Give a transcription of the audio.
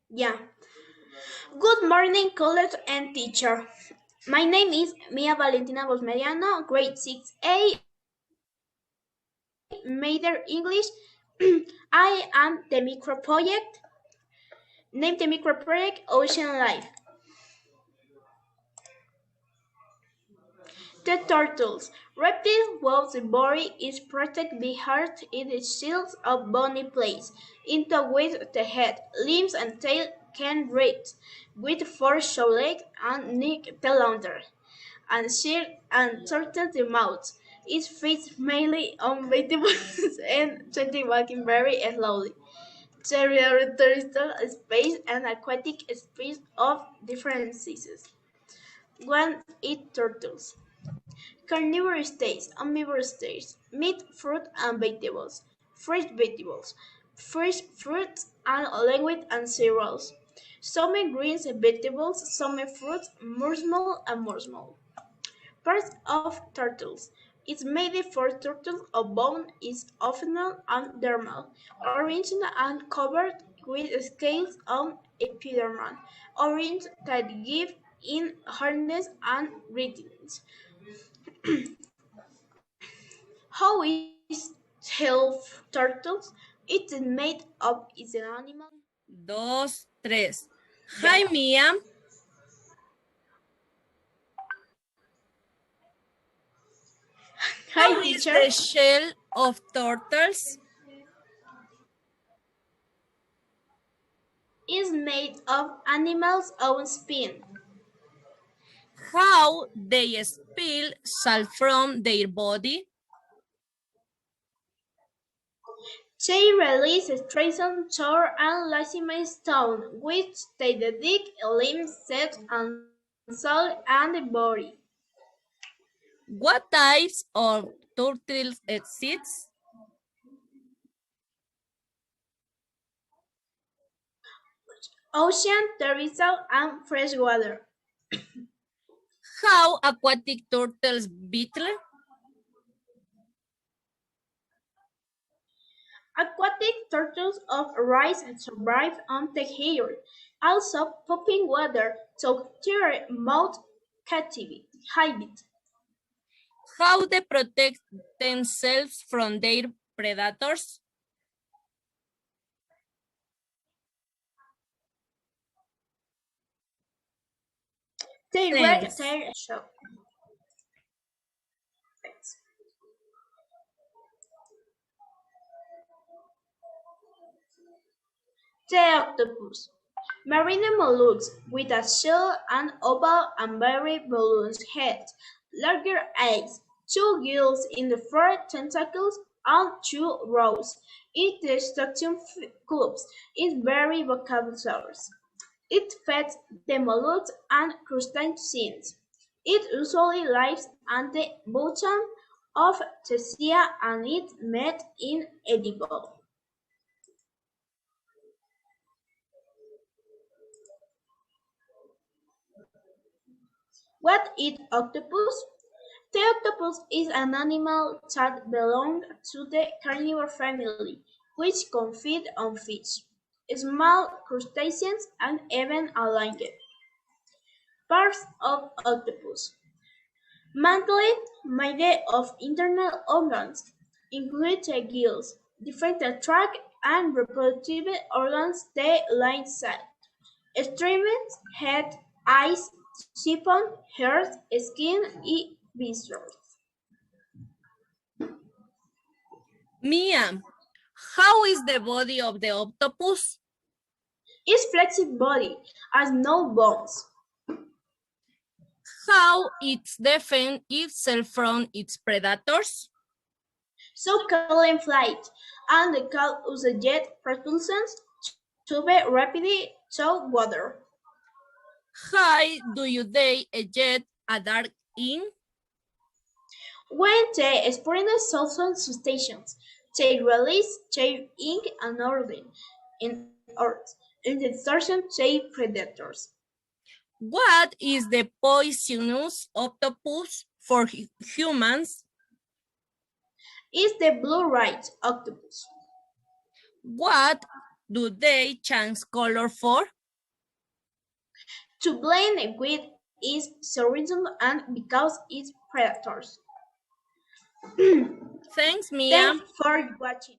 Yeah. Good morning, college and teacher. My name is Mia Valentina Bosmediano, grade 6A, major English. I am the microproject, named the microproject Ocean Life. The turtles. Reptile whose body is protected by heart in the shields of bony plates, into which the head, limbs, and tail can reach, with four short legs and neck tailender, and shield and turtle the mouth. It feeds mainly on vegetables and gently walking very slowly. Territorial space and aquatic species of different sizes. One eat turtles. Carnivore states, omnivore states, meat, fruit, and vegetables, fresh fruits, and liquid and cereals. Some greens and vegetables, some fruits, more small and more small. Parts of turtles. It's made for turtles of bone is optional and dermal, orange and covered with scales on epidermal, orange that give in hardness and grittiness. How is health turtles? It is made of is an animal. Dos, tres. Yeah. Hi, Mia. How Hi is teacher. the shell of turtles? Is made of animals' own skin. How they spill salt from their body? They release traction, chore, and limestone, which they dig limbs, set, and soul and the body. What types of turtles exist? Ocean, terrestrial, and freshwater. How aquatic turtles beetle? Aquatic turtles of rice survive on the hair, also pumping water to their mouth habit. How they protect themselves from their predators? They red Thanks. tail show. The octopus. Marine mollusks with a shell and oval and very balloon head, larger eyes, two gills in the front tentacles, and two rows. It destruction clubs is very vocabusaurus. It feeds the mollusks and crustaceans. It usually lives at the bottom of the sea and is meat inedible. What is octopus? The octopus is an animal that belongs to the carnivore family, which can feed on fish, small crustaceans, and even algae. Parts of octopus. Mantle made of internal organs, include the gills, different tract and reproductive organs, the line side, extremities, head, eyes, siphon, hairs, skin, y viscera. Mia, how is the body of the octopus? Its flexible body has no bones, How it defends itself from its predators? so called in flight, and the cat uses jet propulsion to be rapidly to water. How do you they eject a dark ink? When they experience social stations, they release their ink and organ in earth in the distortion their predators. What is the poisonous octopus for humans? Is the blue-ray octopus. What do they change color for? To blend with its tourism and because it's predators. Thanks, Mia. Thanks for watching.